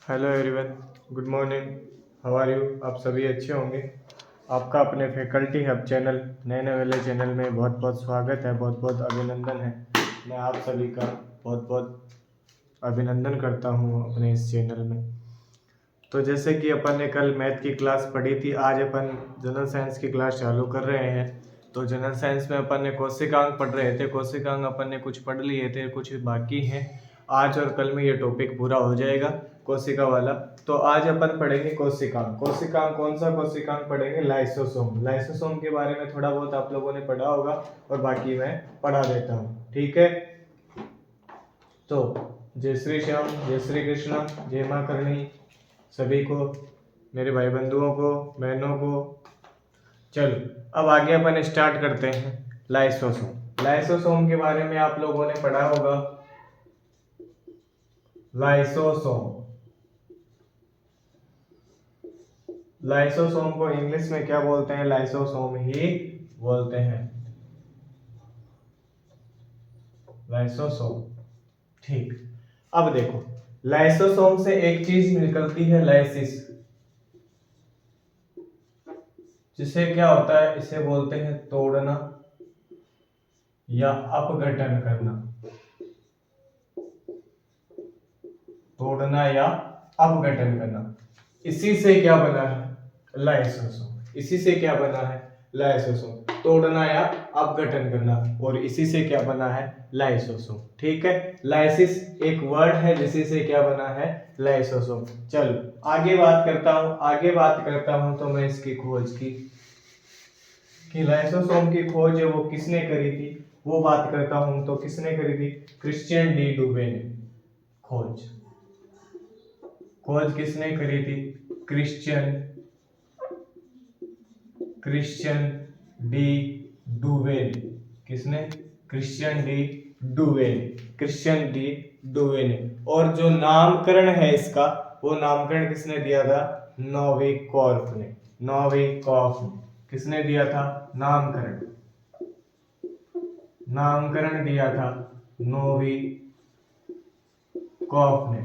Hello everyone, good morning. How are you? आप सभी अच्छे होंगे। आपका अपने फैकल्टी हब चैनल नए वाले चैनल में बहुत बहुत स्वागत है, बहुत बहुत अभिनंदन है। मैं आप सभी का बहुत बहुत अभिनंदन करता हूँ अपने इस चैनल में। तो जैसे कि अपन ने कल मैथ की क्लास पढ़ी थी, आज अपन जनरल साइंस की क्लास चालू कर रहे हैं। तो जनरल साइंस में अपन ने कोशिकांक पढ़ रहे थे, कोशिकांक अपन ने कुछ पढ़ लिए थे, कुछ बाकी हैं। आज और कल में ये टॉपिक पूरा हो जाएगा कोशिका वाला। तो आज अपन पढ़ेंगे कोशिकांक। कोशिकांक कौन सा कोशिकांक पढ़ेंगे? लाइसोसोम। लाइसोसोम के बारे में थोड़ा बहुत आप लोगों ने पढ़ा होगा और बाकी मैं पढ़ा देता हूँ, ठीक है। तो जय श्री श्याम, जय श्री कृष्ण, जय माँ करणी सभी को, मेरे भाई बंधुओं को, बहनों को। चलो अब आगे अपन स्टार्ट करते हैं। लाइसोसोम। लाइसोसोम के बारे में आप लोगों ने पढ़ा होगा। लाइसोसोम, लाइसोसोम को इंग्लिश में क्या बोलते हैं? लाइसोसोम ही बोलते हैं, लाइसोसोम। ठीक, अब देखो, लाइसोसोम से एक चीज निकलती है, लाइसिस, जिसे क्या होता है, इसे बोलते हैं तोड़ना या अपघटन करना। तोड़ना या अपघटन करना, इसी से क्या बना है? लाइसोसोम। इसी से क्या बना है? लाइसोसोम। तोड़ना या अपघटन करना, और इसी से क्या बना है? लाइसोसोम। ठीक है, लाइसिस एक वर्ड है जिसी से क्या बना है? लाइसोसोम। चलो आगे बात करता हूं, तो मैं इसकी खोज की, कि लाइसोसोम की खोज है वो किसने करी थी, वो बात करता हूं। तो किसने करी थी? क्रिश्चियन डी डुवे ने। खोज खोज किसने करी थी? Christian Christian de Duve. किसने? Christian de Duve. Christian de Duve ने। और जो नामकरण है इसका, वो नामकरण किसने दिया था? नोविकोर्फ ने। नोविकोर्फ ने किसने दिया था? नामकरण नामकरण दिया था नोविकोर्फ ने।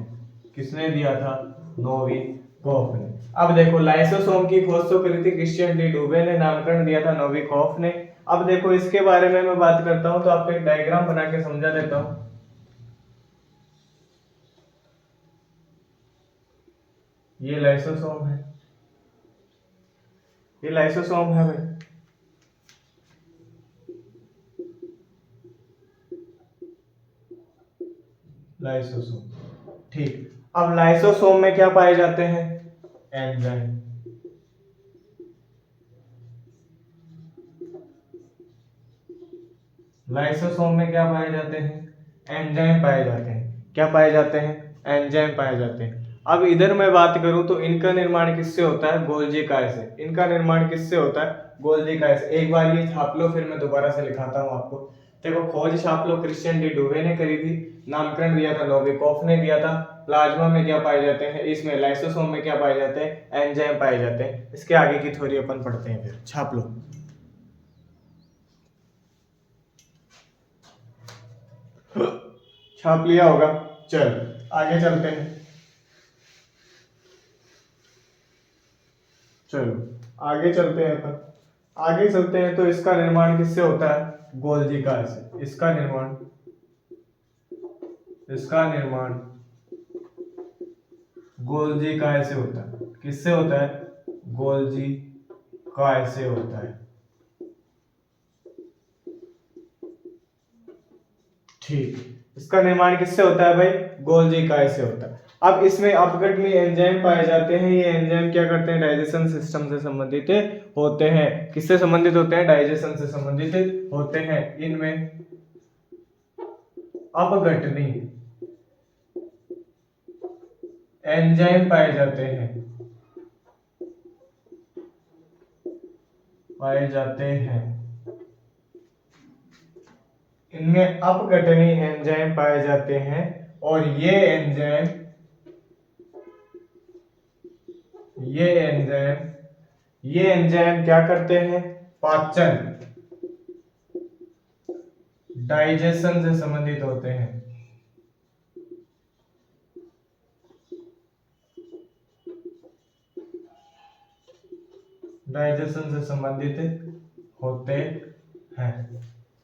किसने दिया था? नोविकोर्फ ने। अब देखो, लाइसोसोम की खोज तो करी थी क्रिश्चियन डी डुवे ने, नामकरण दिया था नोविकोर्फ ने। अब देखो इसके बारे में मैं बात करता हूं, तो आपको एक डायग्राम बना के समझा देता हूं। ये लाइसोसोम है, ये लाइसोसोम है भाई। लाइसोसोम। ठीक, अब लाइसोसोम में क्या पाए जाते हैं? एंजाइम। लाइसोसोम में क्या पाए जाते हैं? एंजाइम पाए जाते हैं। क्या पाए जाते हैं? एंजाइम पाए जाते हैं। अब इधर मैं बात करूं तो इनका निर्माण किससे होता है? गोल्जी काय से। इनका निर्माण किससे होता है? गोल्जी काय से। एक बार ये छाप लो, फिर मैं दोबारा से लिखाता हूं आपको। देखो, खोज छाप लो, क्रिश्चियन डी डुवे ने करी थी, नामकरण दिया था नोविकोफ ने दिया था। प्लाज्मा में क्या पाए जाते हैं? इसमें लाइसोसोम में क्या पाए जाते हैं? एंजाइम पाए जाते हैं। इसके आगे की थ्योरी अपन पढ़ते हैं, फिर छाप लो। छाप लिया होगा। चल आगे चलते हैं। चलो आगे चलते हैं अपन। आगे चलते हैं तो इसका निर्माण किससे होता है? गोल्जी काय से। इसका निर्माण गोल्जी काय से होता है। किससे होता है? गोल्जी काय से होता है। ठीक, इसका निर्माण किससे होता है भाई? गोल्जी काय से होता है। अब इसमें अपघटनीय एंजाइम पाए जाते हैं। ये एंजाइम क्या करते हैं? डाइजेशन सिस्टम से संबंधित होते हैं। किससे संबंधित होते हैं? डाइजेशन से संबंधित होते हैं। इनमें अपघटनीय एंजाइम पाए जाते हैं। इनमें अपघटनीय एंजाइम पाए जाते हैं, और ये एंजाइम क्या करते हैं? पाचन, डाइजेशन से संबंधित होते हैं। डाइजेशन से संबंधित होते हैं।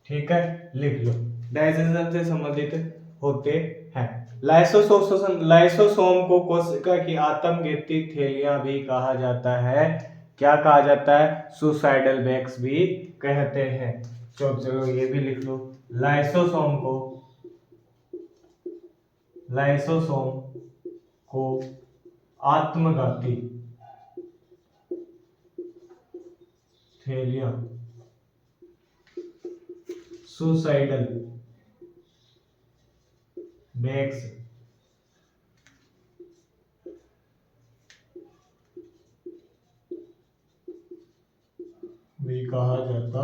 ठीक है, लिख लो, डाइजेशन से संबंधित होते हैं। लाइसोसोम को कोशिका की आत्मघाती थैलियां भी कहा जाता है। क्या कहा जाता है? सुसाइडल बैग्स भी कहते हैं। चलो ये भी लिख लो, लाइसोसोम को आत्मघाती थैलियां, सुसाइडल बैग्स भी कहा जाता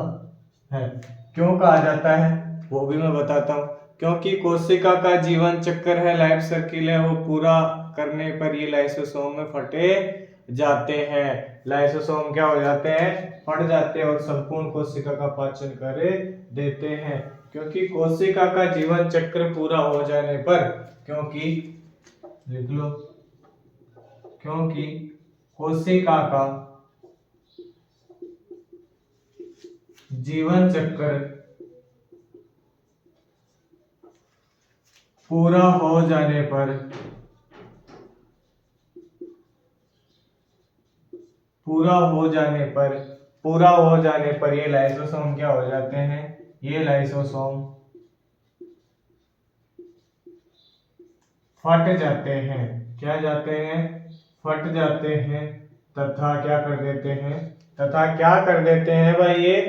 है। क्यों कहा जाता है वो भी मैं बताता हूँ। क्योंकि कोशिका का जीवन चक्र है, लाइफ सर्किल है, वो पूरा करने पर ये लाइसोसोम में फटे जाते हैं। लाइसोसोम क्या हो जाते हैं? फट जाते हैं और संपूर्ण कोशिका का पाचन कर देते हैं। क्योंकि कोशिका का जीवन चक्र पूरा हो जाने पर, क्योंकि लिख लो, क्योंकि कोशिका का जीवन चक्र पूरा हो जाने पर, पूरा हो जाने पर ये लाइसोसोम क्या हो जाते हैं? ये लाइसोसोम फट जाते हैं। क्या जाते हैं? फट जाते हैं। तथा क्या कर देते हैं भाई? ये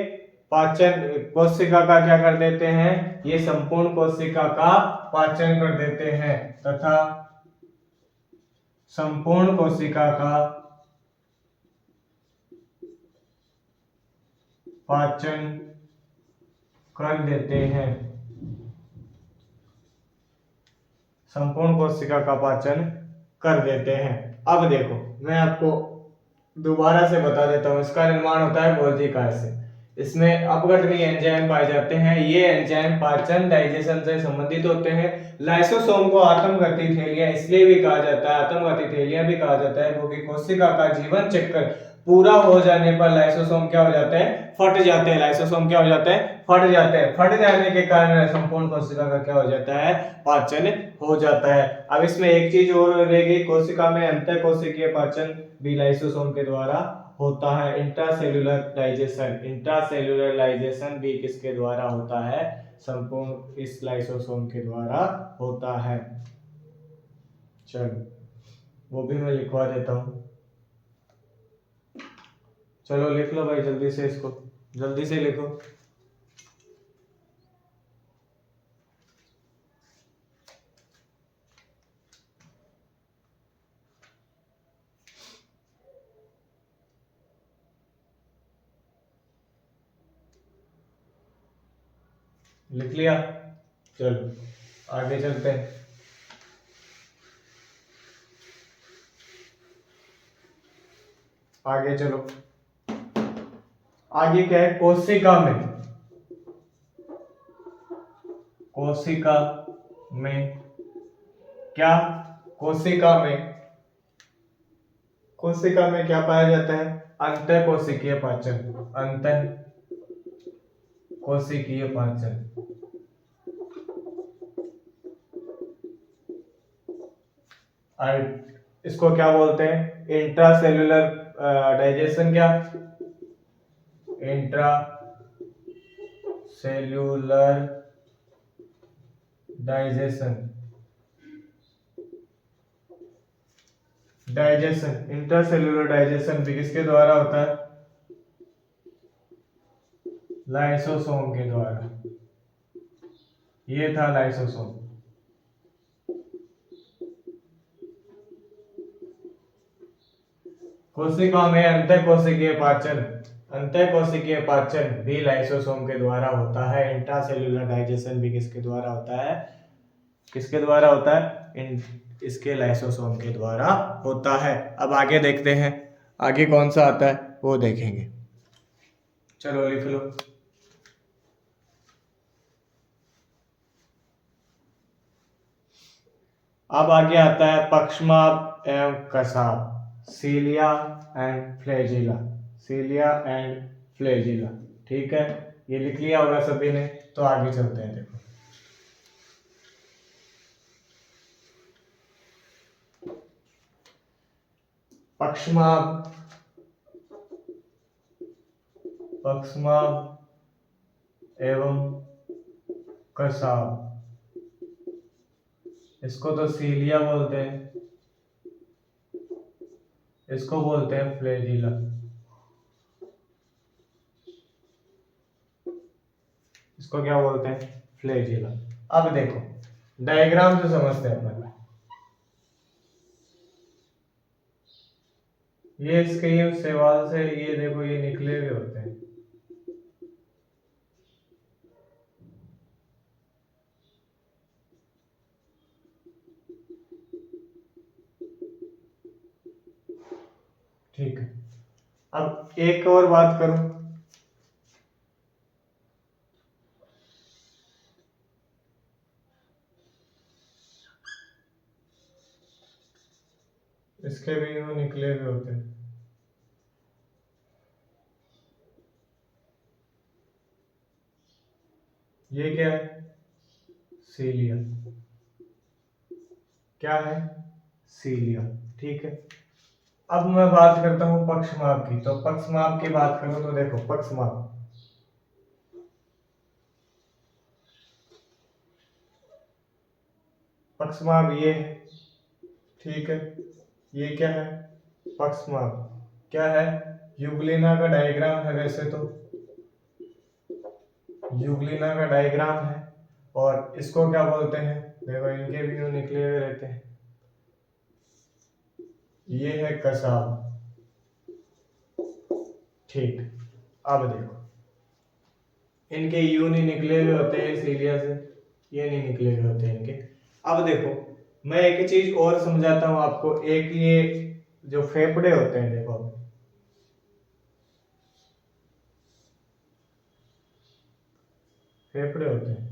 पाचन कोशिका का क्या कर देते हैं? ये संपूर्ण कोशिका का पाचन कर देते हैं तथा संपूर्ण कोशिका का पाचन कर देते हैं। संपूर्ण कोशिका का पाचन कर देते हैं। अब देखो, मैं आपको दोबारा से बता देता हूं। इसका निर्माण होता है गोल्जी कार से। इसमें अपघटनीय एंजाइम पाए जाते हैं। ये एंजाइम पाचन, डाइजेशन से संबंधित होते हैं। लाइसोसोम को आत्मघाती थैलियां इसलिए भी कहा जाता है, आत्मघाती थैलियां भी कहा जाता है, क्योंकि कोशिका का जीवन चक्र पूरा हो जाने पर लाइसोसोम क्या हो जाते हैं? फट जाते हैं। लाइसोसोम क्या हो जाते हैं? फट जाते हैं। फट जाने के कारण संपूर्ण कोशिका का क्या हो जाता है? पाचन हो जाता है। अब इसमें एक चीज और रहेगी, कोशिका में अंतःकोशिकीय पाचन भी लाइसोसोम के द्वारा होता है। इंट्रासेल्यूलर डाइजेशन भी किसके द्वारा होता है? संपूर्ण इस लाइसोसोम के द्वारा होता है। चलो वो भी मैं लिखवा देता हूं। चलो लिख लो भाई, जल्दी से इसको, जल्दी से लिखो। लिख लिया? चलो आगे चलते हैं। आगे चलो, आगे क्या है? कोशिका में क्या, कोशिका में क्या पाया जाता है? अंतःकोशिकीय पाचन। अंतःकोशिकीय पाचन। इसको क्या बोलते हैं? Intracellular digestion. क्या? Intra cellular digestion. Intracellular digestion भी किसके द्वारा होता है? लाइसोसोम के द्वारा। ये था लाइसोसोम। कोशिका में अंतःकोशिकीय पाचन भी लाइसोसोम के द्वारा होता है। इंट्रासेल्यूलर डाइजेशन भी किसके द्वारा होता है? इसके लाइसोसोम के द्वारा होता है। अब आगे देखते हैं, आगे कौन सा आता है वो देखेंगे। चलो लिख लो। अब आगे आता है पक्षमाप एवं कसाव, cilia and flagella. Cilia and flagella. ठीक है, ये लिख लिया होगा सभी ने। तो आगे चलते हैं। देखो पक्षमाप, पक्षमाप एवं कसाव, इसको तो सीलिया बोलते हैं, इसको बोलते हैं फ्लैजिला। इसको क्या बोलते हैं? फ्लैजिला। अब देखो डायग्राम से समझते हैं अपन। ये इसके ये सवाल से ये देखो ये निकले हुए होते हैं। ठीक है, अब एक और बात करूं। इसके भी यूं निकले हुए होते हैं। ये क्या है? सीलिया। क्या है? सीलिया। ठीक है, अब मैं बात करता हूं पक्षमाप की। तो पक्षमाप की बात करूं तो देखो पक्षमाप, पक्षमाप ये है। ठीक है, ये क्या है? पक्षमाप क्या है? यूग्लिना का डायग्राम है वैसे तो, यूग्लिना का डायग्राम है। और इसको क्या बोलते हैं? देखो इनके भी यूं निकले हुए रहते हैं। ये है कसाव। ठीक, अब देखो इनके यूं नहीं निकले हुए होते हैं सीलिया से, ये नहीं निकले हुए होते हैं इनके। अब देखो मैं एक चीज और समझाता हूं आपको। एक ये जो फेफड़े होते हैं, देखो फेफड़े होते हैं,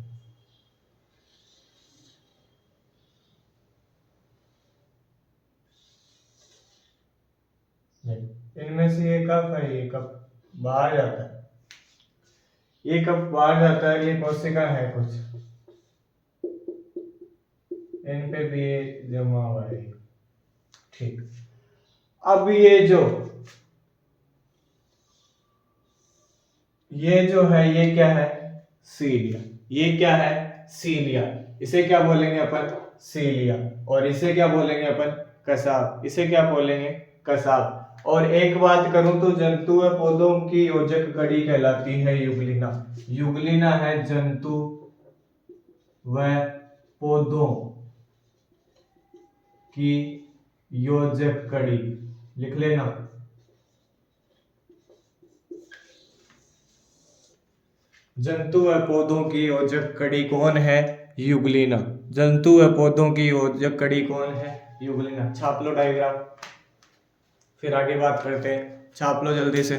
इनमें से ये कफ है, ये कफ बाहर जाता है, ये कफ बाहर जाता है, ये कोशिका है कुछ, इन पे भी ये जमा हुआ है। ठीक, अब ये जो है ये क्या है? सीलिया। ये क्या है? सीलिया। इसे क्या बोलेंगे अपन? सीलिया। और इसे क्या बोलेंगे अपन? कसाव। इसे क्या बोलेंगे? कसाव। और एक बात करूं तो जंतु व पौधों की योजक कड़ी कहलाती है यूग्लिना। यूग्लिना है जंतु व पौधों की योजक कड़ी। लिख लेना। जंतु व पौधों की योजक कड़ी कौन है? यूग्लिना। जंतु व पौधों की योजक कड़ी कौन है? यूग्लिना। छाप लो डायग्राम, फिर आगे बात करते हैं। छाप लो जल्दी से।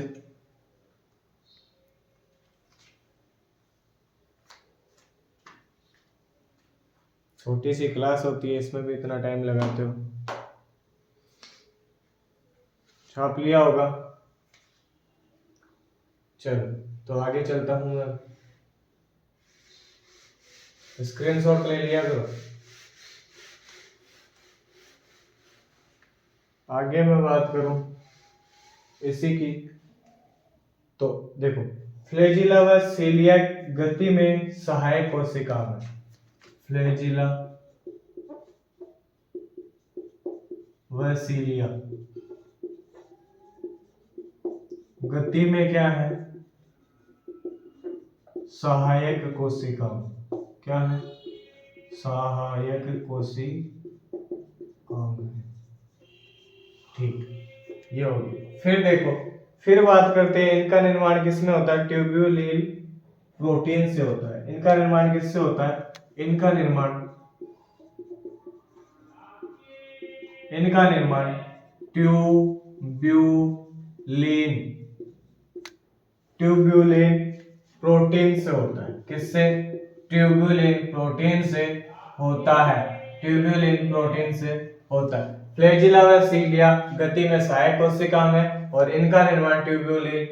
छोटी सी क्लास होती है, इसमें भी इतना टाइम लगाते हो। छाप लिया होगा। चलो तो आगे चलता हूं मैं। स्क्रीनशॉट ले लिया करो। आगे मैं बात करूं इसी की, तो देखो फ्लैजिला व सीलिया गति में सहायक कोशिका है। फ्लैजिला व सीलिया गति में क्या है? सहायक कोशिका। क्या है? सहायक कोशिका है। ठीक, ये हो गया। फिर देखो, फिर बात करते हैं इनका निर्माण किसमें होता है? ट्यूब्यूलिन प्रोटीन से होता है। इनका निर्माण किससे होता है? इनका निर्माण ट्यूब्यूलिन ट्यूब्यूलिन प्रोटीन से होता है। किससे? ट्यूब्यूलिन प्रोटीन से होता है। ट्यूब्यूलिन प्रोटीन से होता है। फ्लैजिला व सीलिया गति में सहायक कोशिका में और इनका निर्माण ट्यूब्यूलिन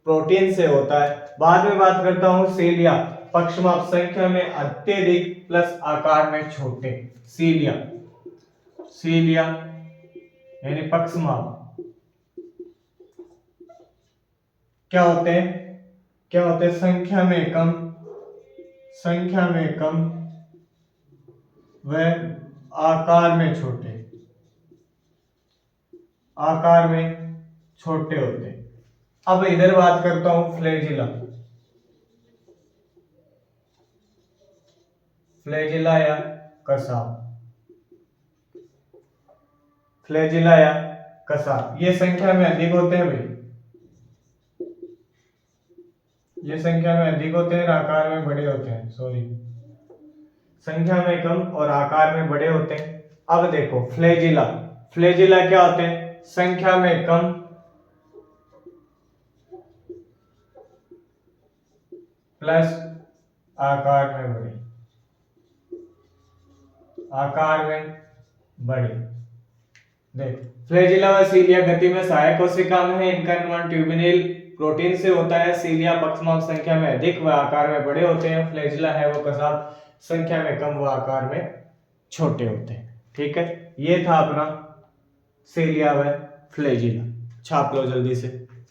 प्रोटीन से होता है। बाद में बात करता हूं सीलिया पक्षमाप संख्या में अत्यधिक प्लस आकार में छोटे। सीलिया सीलिया यानी पक्षमाप क्या होते हैं संख्या में कम व आकार में छोटे होते हैं। अब इधर बात करता हूं फ्लैजिला या कसाव ये संख्या में अधिक होते हैं भाई, ये संख्या में अधिक होते हैं और आकार में बड़े होते हैं। संख्या में कम और आकार में बड़े होते हैं। अब देखो फ्लैजिला क्या होते हैं? संख्या में कम प्लस आकार में बड़े। देख फ्लैजिला व सीलिया गति में सहायक कोशिका में है। इनका निर्माण ट्यूबिनिल प्रोटीन से होता है। सीलिया पक्षमाप संख्या में अधिक व आकार में बड़े होते हैं। फ्लैजिला है वो कसाव संख्या में कम व आकार में छोटे होते हैं। ठीक है, ये था अपना सीलिया व फ्लैजिला। छाप लो जल्दी से,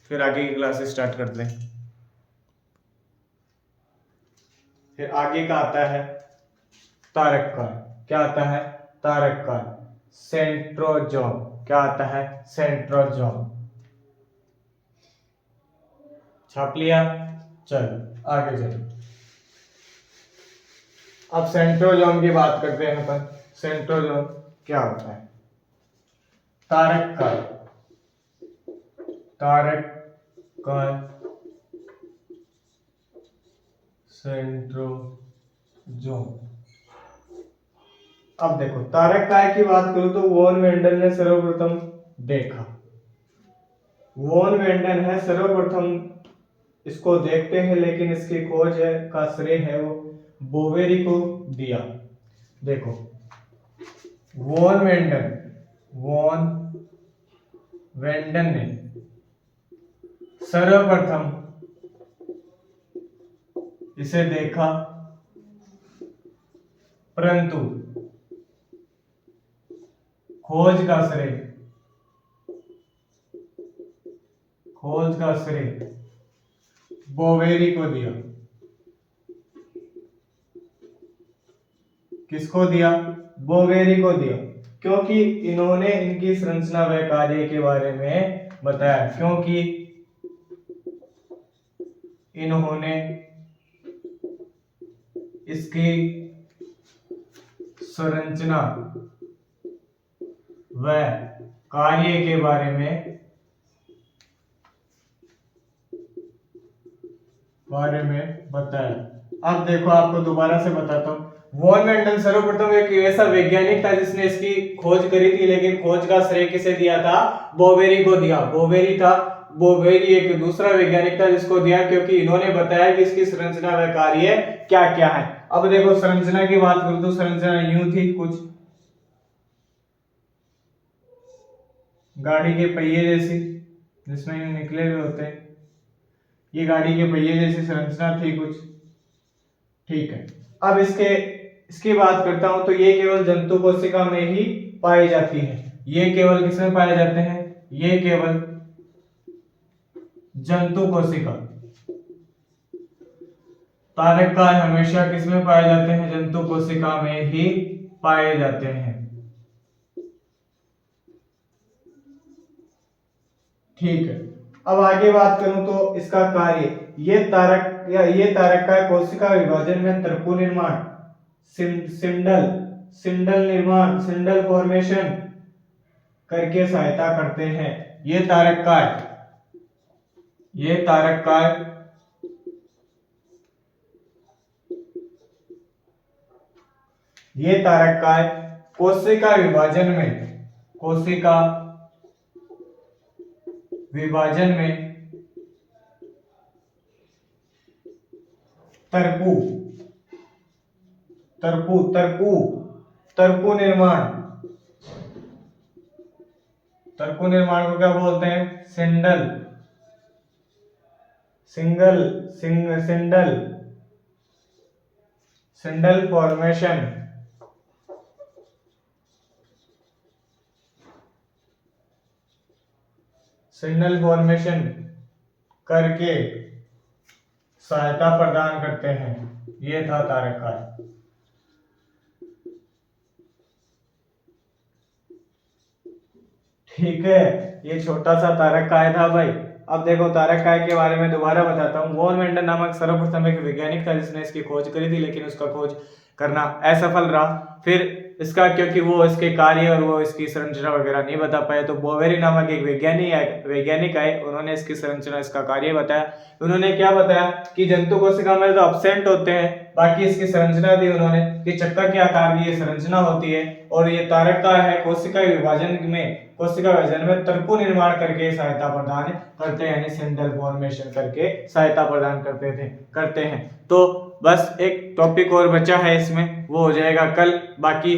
फिर आगे की क्लासेस स्टार्ट करते हैं। फिर आगे का आता है तारककाय। क्या आता है? तारककाय। सेंट्रोजोम। क्या आता है? सेंट्रोजोम। छाप लिया? चलो आगे चलो। अब सेंट्रोजोम की बात करते हैं अपन। सेंट्रोजोम क्या होता है? तारककाय सेंट्रोजोम। अब देखो तारककाय की बात करूं तो वॉन वेंडल ने सर्वप्रथम देखा। वॉन वेंडल है सर्वप्रथम इसको देखते हैं, लेकिन इसकी खोज का श्रेय है वो बोवेरी को दिया। देखो वॉन वेंडल ने सर्वप्रथम इसे देखा, परंतु खोज का श्रेय बोवेरी को दिया। किसको दिया? बोवेरी को दिया, क्योंकि इन्होंने इनकी संरचना व कार्य के बारे में बताया। क्योंकि इन्होंने इसकी संरचना व कार्य के बारे में बताया। अब देखो आपको दोबारा से बताता हूं। वॉन वेंडल सर्वप्रथम एक ऐसा वैज्ञानिक था जिसने इसकी खोज करी थी, लेकिन खोज का श्रेय किसे दिया था? बोवेरी को दिया। बोवेरी एक दूसरा वैज्ञानिक था जिसको दिया, क्योंकि इन्होंने बताया कि इसकी संरचना व कार्य क्या क्या है। अब देखो संरचना की बात करूं तो संरचना यूं थी कुछ गाड़ी के पहिए जैसी, जिसमें यूं निकले हुए होते हैं। ये गाड़ी के पहिए जैसी संरचना थी कुछ। ठीक है, अब इसकी बात करता हूं तो ये केवल जंतु कोशिका में ही पाई जाती है। ये केवल किसमें पाए जाते हैं? ये केवल जंतु कोशिका। तारककाय हमेशा किसमें पाए जाते हैं? जंतु कोशिका में ही पाए जाते हैं। ठीक है, अब आगे बात करूं तो इसका कार्य, ये तारककाय कोशिका विभाजन में तर्कु निर्माण, सिंडल निर्माण, सिंडल फॉर्मेशन करके सहायता करते हैं। ये तारककाय कोशिका विभाजन में तर्कु निर्माण तर्कु निर्माण को क्या बोलते हैं? सिंडल, सिंडल, सिंडल फॉर्मेशन। सिंडल फॉर्मेशन करके सहायता प्रदान करते हैं। ये था तारक काय। ठीक है, ये छोटा सा तारक काय था भाई। अब देखो तारक काय के बारे में दोबारा बताता हूँ। वॉन मेंडल नामक सर्वप्रथम एक वैज्ञानिक था जिसने इसकी खोज करी थी, लेकिन उसका खोज करना असफल रहा। फिर इसका क्योंकि वो इसके कार्य और वो इसकी संरचना वगैरह नहीं बता पाए, तो बोवेरी नामक एक वैज्ञानिक आए, उन्होंने इसकी संरचना, इसका कार्य बताया। उन्होंने क्या बताया कि जंतु कोशिका में जो अपसेंट होते हैं, बाकी इसकी संरचना दी उन्होंने कि चक्कर के आकार की ये संरचना होती है और ये तारक का है कोशिका विभाजन में तर्कु निर्माण करके सहायता प्रदान करते हैं, यानी सिंडल फॉर्मेशन करके सहायता प्रदान करते हैं। तो बस एक टॉपिक और बचा है इसमें, वो हो जाएगा कल, बाकी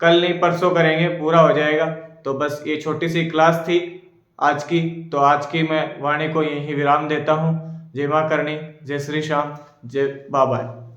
कल नहीं परसों करेंगे, पूरा हो जाएगा। तो बस ये छोटी सी क्लास थी आज की, तो आज की मैं वाणी को यहीं विराम देता हूँ। जय मां करणी, जय श्री श्याम, जय बाबा।